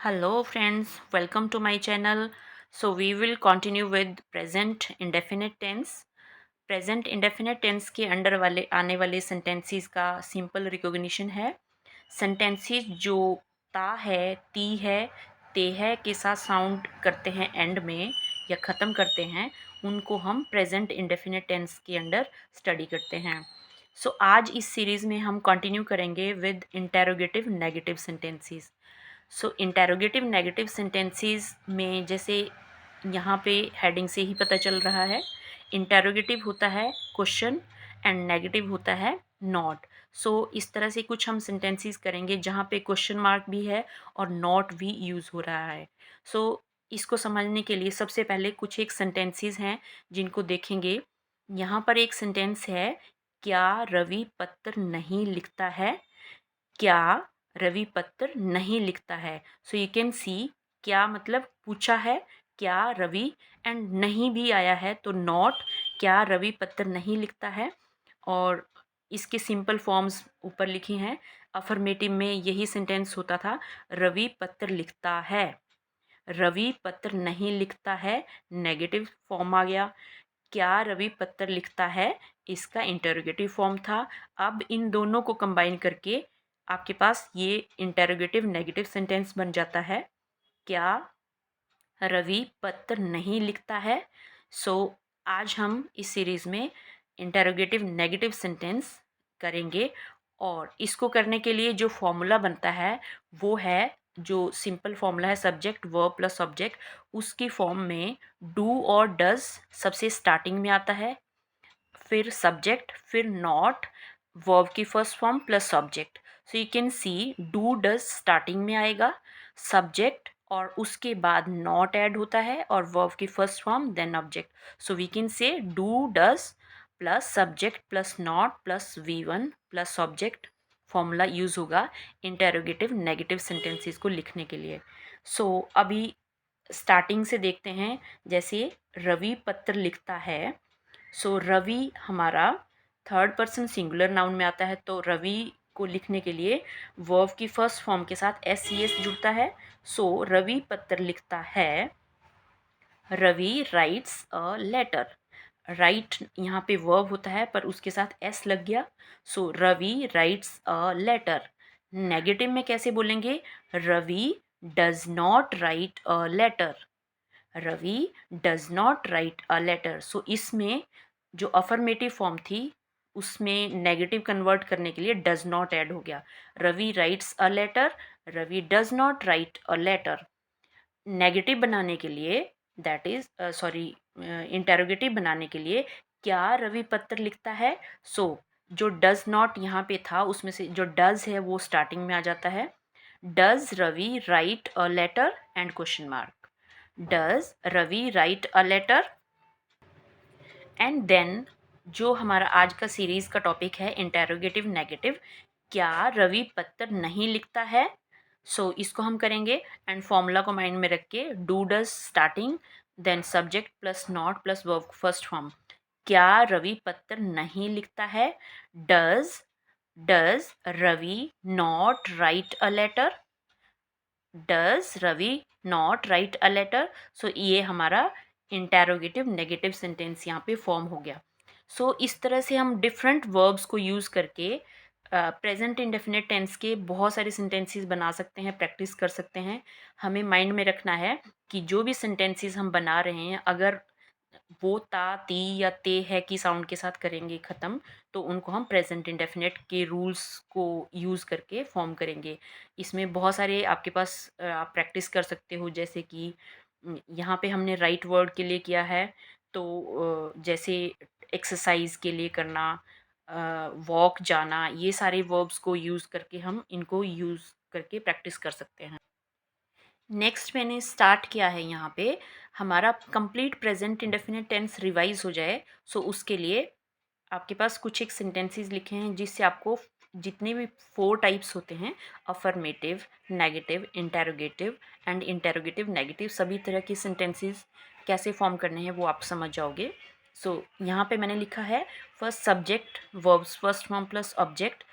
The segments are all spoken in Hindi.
Hello friends, welcome to my channel. So we will continue with present indefinite tense. Present indefinite tense के अंडर वाले आने वाले सेंटेंसेस का सिंपल रिकॉग्निशन है। सेंटेंसेस जो ता है, ती है, ते है के साथ साउंड करते हैं एंड में या ख़त्म करते हैं, उनको हम प्रेजेंट इंडेफिनेट टेंस के अंडर स्टडी करते हैं। सो आज इस सीरीज़ में हम कंटिन्यू करेंगे with interrogative negative sentences. So interrogative negative sentences में जैसे यहाँ पे हेडिंग से ही पता चल रहा है, इंटेरोगेटिव होता है क्वेश्चन एंड नेगेटिव होता है नॉट। सो इस तरह से कुछ हम सेंटेंसेस करेंगे जहाँ पे क्वेश्चन मार्क भी है और नॉट भी यूज़ हो रहा है। सो इसको समझने के लिए सबसे पहले कुछ एक सेंटेंसेस हैं जिनको देखेंगे। यहाँ पर एक सेंटेंस है, क्या रवि पत्र नहीं लिखता है। क्या रवि पत्र नहीं लिखता है। सो यू कैन सी, क्या मतलब पूछा है, क्या रवि, एंड नहीं भी आया है तो नॉट, क्या रवि पत्र नहीं लिखता है। और इसके सिंपल फॉर्म्स ऊपर लिखी हैं। अफर्मेटिव में यही सेंटेंस होता था, रवि पत्र लिखता है। रवि पत्र नहीं लिखता है नेगेटिव फॉर्म आ गया। क्या रवि पत्र लिखता है, इसका इंटरोगेटिव फॉर्म था। अब इन दोनों को कंबाइन करके आपके पास ये इंटरोगेटिव नेगेटिव सेंटेंस बन जाता है, क्या रवि पत्र नहीं लिखता है। सो आज हम इस सीरीज़ में इंटरोगेटिव नेगेटिव सेंटेंस करेंगे और इसको करने के लिए जो फॉर्मूला बनता है वो है, जो सिंपल फॉर्मूला है सब्जेक्ट वर्ब प्लस ऑब्जेक्ट, उसकी फॉर्म में डू और डज सबसे स्टार्टिंग में आता है, फिर सब्जेक्ट, फिर नॉट, वर्ब की first form plus subject. So you can see do does starting में आएगा, सब्जेक्ट और उसके बाद नॉट ऐड होता है और वर्ब की first form then object. So we can say do does plus subject plus not plus V1 plus object formula use होगा इंटेरोगेटिव नेगेटिव सेंटेंसेस को लिखने के लिए। सो अभी स्टार्टिंग से देखते हैं। जैसे रवि पत्र लिखता है, सो रवि हमारा थर्ड पर्सन सिंगुलर नाउन में आता है, तो रवि को लिखने के लिए वर्ब की फर्स्ट फॉर्म के साथ SES जुड़ता है। सो रवि पत्र लिखता है, Ravi writes a letter. Write यहाँ पे वर्ब होता है पर उसके साथ S लग गया। So Ravi writes a letter. Negative में कैसे बोलेंगे, Ravi does not write a letter. Ravi does not write a letter. So इसमें जो अफर्मेटिव फॉर्म थी उसमें नेगेटिव कन्वर्ट करने के लिए डज नॉट ऐड हो गया। Ravi writes a letter, Ravi does not write a letter. Negative बनाने के लिए, दैट इज सॉरी, इंटेरोगेटिव बनाने के लिए क्या रवि पत्र लिखता है। सो जो डज नॉट यहाँ पे था उसमें से जो डज है वो स्टार्टिंग में आ जाता है। Does Ravi write a letter and question mark. Does Ravi write a letter. And then जो हमारा आज का सीरीज़ का टॉपिक है इंटेरोगेटिव नेगेटिव, क्या रवि पत्र नहीं लिखता है। सो इसको हम करेंगे एंड फॉर्मूला को माइंड में रख के do does starting then subject plus not plus verb first form. क्या रवि पत्र नहीं लिखता है, does does Ravi not write a letter. Does Ravi not write a letter. So ये हमारा इंटेरोगेटिव नेगेटिव सेंटेंस यहाँ पे फॉर्म हो गया। सो इस तरह से हम डिफरेंट वर्ब्स को यूज़ करके प्रेजेंट इंडेफिनिट टेंस के बहुत सारे सेंटेंसेस बना सकते हैं, प्रैक्टिस कर सकते हैं। हमें माइंड में रखना है कि जो भी सेंटेंसेस हम बना रहे हैं, अगर वो ता, ती या ते है की साउंड के साथ करेंगे ख़त्म, तो उनको हम प्रेजेंट इंडेफिनिट के रूल्स को यूज़ करके फॉर्म करेंगे। इसमें बहुत सारे आपके पास आप प्रैक्टिस कर सकते हो, जैसे कि यहाँ पे हमने राइट वर्ड के लिए किया है, तो जैसे एक्सरसाइज के लिए करना, वॉक जाना, ये सारे वर्ब्स को यूज़ करके हम इनको यूज़ करके प्रैक्टिस कर सकते हैं। नेक्स्ट मैंने स्टार्ट किया है यहाँ पे हमारा complete present indefinite tense revise हो जाए। सो उसके लिए आपके पास कुछ एक सेंटेंसेस लिखे हैं जिससे आपको जितने भी 4 टाइप्स होते हैं, affirmative, negative, interrogative and interrogative negative, सभी तरह के सेंटेंसेस कैसे फॉर्म करने हैं वो आप समझ जाओगे। सो यहाँ पे मैंने लिखा है first subject verbs first form plus object.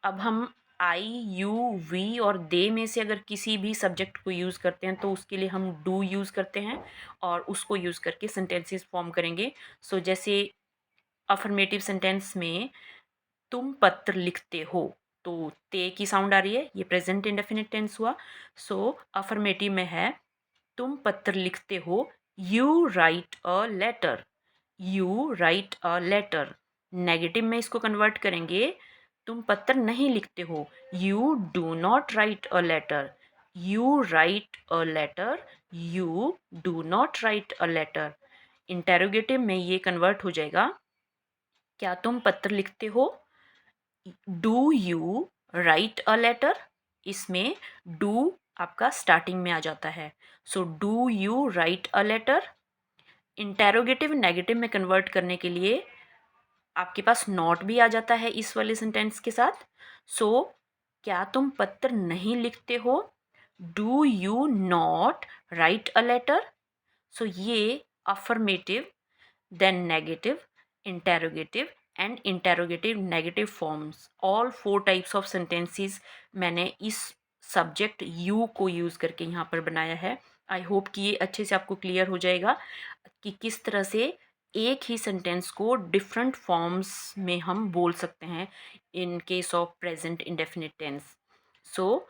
अब हम आई, यू, वी और दे में से अगर किसी भी सब्जेक्ट को यूज़ करते हैं तो उसके लिए हम डू यूज़ करते हैं और उसको यूज़ करके सेंटेंसेस फॉर्म करेंगे. सो जैसे अफर्मेटिव सेंटेंस में तुम पत्र लिखते हो, तो ते की साउंड आ रही है, ये प्रेजेंट इंडेफिनिट टेंस हुआ. सो अफर्मेटिव में है तुम पत्र लिखते हो, you write a letter. You write a letter. Negative में इसको कन्वर्ट करेंगे, तुम पत्र नहीं लिखते हो, you do not write a letter. You write a letter, you do not write a letter. Interrogative में ये कन्वर्ट हो जाएगा, क्या तुम पत्र लिखते हो, do you write a letter. इसमें डू आपका स्टार्टिंग में आ जाता है. So do you write a letter. Interrogative negative में कन्वर्ट करने के लिए आपके पास नॉट भी आ जाता है इस वाले सेंटेंस के साथ. सो क्या तुम पत्र नहीं लिखते हो, do you not write a letter. So ये affirmative, then negative, interrogative and interrogative negative forms, all four types of sentences मैंने इस सब्जेक्ट यू को यूज़ करके यहाँ पर बनाया है. आई होप कि ये अच्छे से आपको क्लियर हो जाएगा कि किस तरह से एक ही सेंटेंस को डिफरेंट फॉर्म्स में हम बोल सकते हैं in case of present indefinite tense. So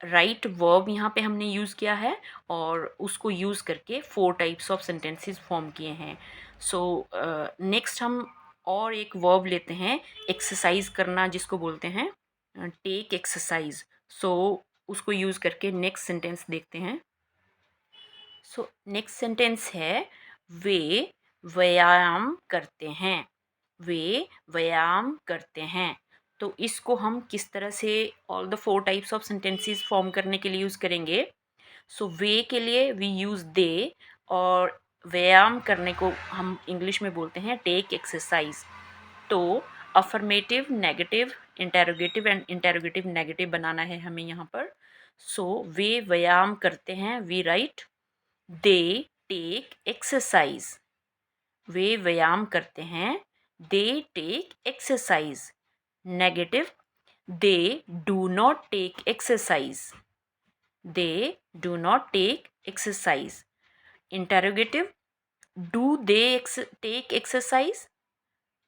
write verb यहाँ पे हमने यूज़ किया है और उसको यूज़ करके 4 टाइप्स ऑफ सेंटेंसेस फॉर्म किए हैं. सो नेक्स्ट हम और एक वर्ब लेते हैं, एक्सरसाइज करना जिसको बोलते हैं, टेक एक्सरसाइज. सो उसको यूज़ करके नेक्स्ट सेंटेंस देखते हैं. सो नेक्स्ट सेंटेंस है वे व्यायाम करते हैं. वे व्यायाम करते हैं. तो इसको हम किस तरह से all the 4 types of sentences form करने के लिए यूज़ करेंगे. सो वे के लिए वी यूज़ दे और व्यायाम करने को हम इंग्लिश में बोलते हैं टेक एक्सरसाइज. तो affirmative negative interrogative and interrogative negative बनाना है हमें यहाँ पर. सो वे व्यायाम करते हैं, we write they take exercise. वे व्यायाम करते हैं, they take exercise. Negative, they do not take exercise. They do not take exercise. Interrogative, do they take exercise.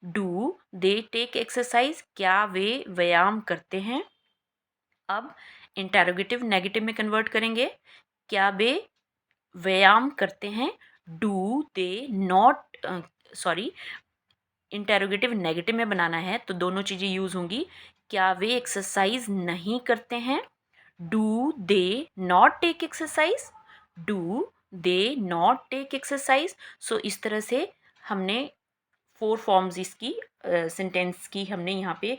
Do they take exercise. क्या वे व्यायाम करते हैं. अब इंटेरोगेटिव नेगेटिव में कन्वर्ट करेंगे, क्या वे व्यायाम करते हैं, do they not, sorry, interrogative negative में बनाना है तो दोनों चीज़ें यूज़ होंगी. क्या वे एक्सरसाइज नहीं करते हैं, do they not take exercise. Do they not take exercise. So इस तरह से हमने 4 फॉर्म्स इसकी सेंटेंस की हमने यहाँ पे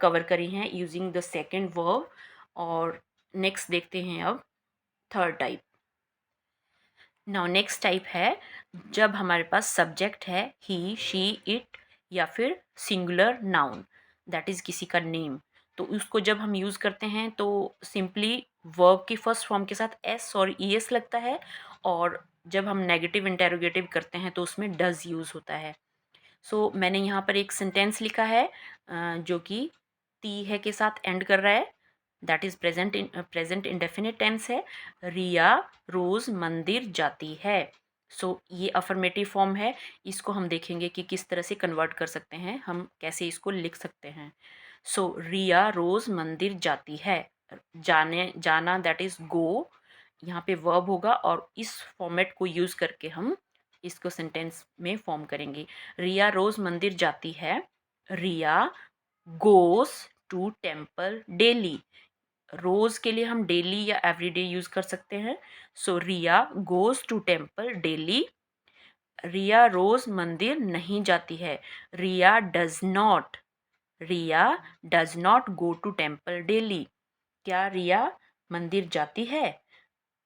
कवर करी हैं यूजिंग द सेकेंड वर्ब. और नेक्स्ट देखते हैं अब third type. Now next type है जब हमारे पास सब्जेक्ट है ही, शी, इट या फिर सिंगुलर नाउन, दैट इज़ किसी का नेम. तो उसको जब हम यूज़ करते हैं तो सिंपली वर्ब की फर्स्ट फॉर्म के साथ एस और ई एस लगता है. और जब हम नेगेटिव इंटेरोगेटिव करते हैं तो उसमें डज यूज़ होता है. सो मैंने यहाँ पर एक सेंटेंस लिखा है जो कि ती है के साथ एंड कर रहा है, that is present indefinite tense है. रिया रोज़ मंदिर जाती है. सो ये अफर्मेटिव फॉर्म है. इसको हम देखेंगे कि किस तरह से कन्वर्ट कर सकते हैं, हम कैसे इसको लिख सकते हैं. सो रिया रोज़ मंदिर जाती है. जाना दैट इज़ गो, यहाँ पे वर्ब होगा और इस फॉर्मेट को यूज़ करके हम इसको सेंटेंस में फॉर्म करेंगे. रिया रोज़ मंदिर जाती है. रिया गोज़ टू टेम्पल डेली. रोज़ के लिए हम डेली या एवरीडे यूज़ कर सकते हैं. So Riya goes to temple daily. Riya रोज़ मंदिर नहीं जाती है. Riya does not, Riya does not go to temple daily. क्या रिया मंदिर जाती है,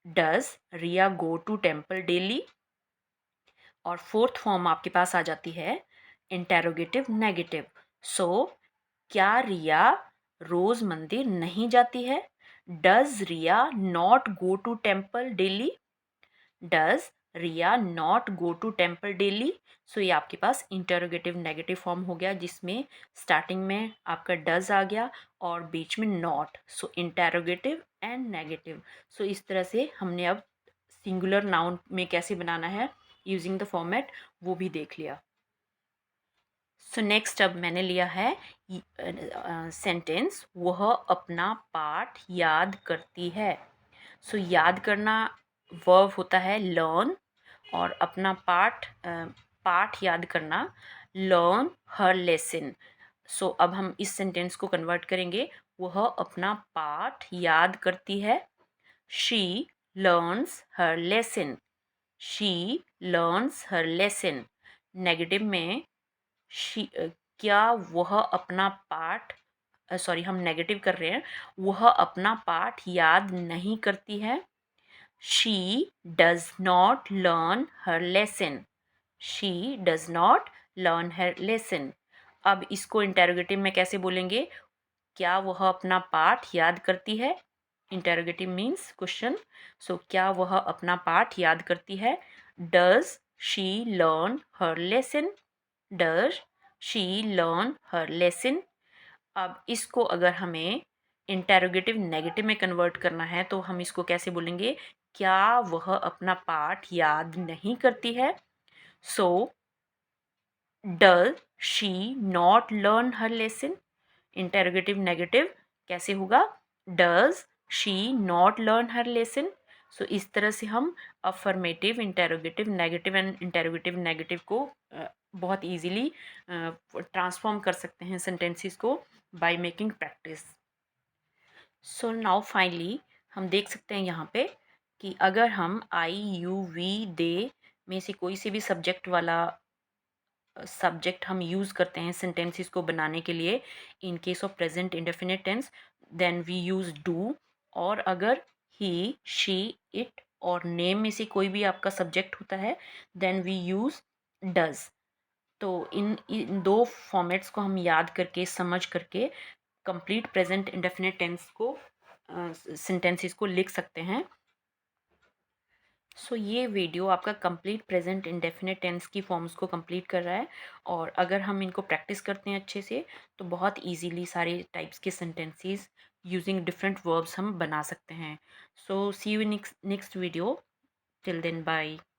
does Riya go to temple daily. और फोर्थ फॉर्म आपके पास आ जाती है इंटेरोगेटिव नेगेटिव. सो क्या रिया रोज़ मंदिर नहीं जाती है, does Riya not go to temple daily. Does Riya not go to temple daily. So ये आपके पास इंटरोगेटिव नेगेटिव फॉर्म हो गया, जिसमें स्टार्टिंग में आपका डज आ गया और बीच में not. So interrogative and negative. So इस तरह से हमने अब सिंगुलर नाउन में कैसे बनाना है यूजिंग द फॉर्मेट वो भी देख लिया। सो नेक्स्ट अब मैंने लिया है सेंटेंस, वह अपना पाठ याद करती है। सो याद करना वर्ब होता है लर्न, और अपना पाठ याद करना लर्न हर लेसन। सो अब हम इस सेंटेंस को कन्वर्ट करेंगे, वह अपना पाठ याद करती है। She learns her lesson. She learns her lesson. Negative में क्या वह अपना पाठ, सॉरी हम नेगेटिव कर रहे हैं, वह अपना पाठ याद नहीं करती है। She does not learn her lesson. She does not learn her lesson. अब इसको इंटेरोगेटिव में कैसे बोलेंगे, क्या वह अपना पाठ याद करती है। Interrogative means question. सो क्या वह अपना पाठ याद करती है। Does she learn her lesson. Does she learn her lesson. अब इसको अगर हमें इंटेरोगेटिव नेगेटिव में कन्वर्ट करना है तो हम इसको कैसे बोलेंगे, क्या वह अपना पाठ याद नहीं करती है। So does she not learn her lesson. Interrogative negative कैसे होगा, does she not learn her lesson. So इस तरह से हम affirmative, interrogative negative and interrogative negative को बहुत इजीली ट्रांसफॉर्म कर सकते हैं सेंटेंसेस को by making practice. So now finally हम देख सकते हैं यहाँ पे कि अगर हम आई यू वी दे में से कोई से भी सब्जेक्ट वाला सब्जेक्ट हम यूज़ करते हैं सेंटेंसेस को बनाने के लिए, in case of present indefinite tense then we use do. और अगर ही शी इट और नेम में से कोई भी आपका सब्जेक्ट होता है देन वी यूज़ डज। तो इन दो फॉर्मेट्स को हम याद करके समझ करके कंप्लीट प्रेजेंट इंडेफिनिट टेंस को सेंटेंसेस को लिख सकते हैं। सो ये वीडियो आपका कंप्लीट प्रेजेंट इंडेफिनिट टेंस की फॉर्म्स को कंप्लीट कर रहा है, और अगर हम इनको प्रैक्टिस करते हैं अच्छे से तो बहुत इजीली सारे टाइप्स के सेंटेंसेस यूजिंग डिफरेंट वर्ब्स हम बना सकते हैं। So see you next video. Till then bye.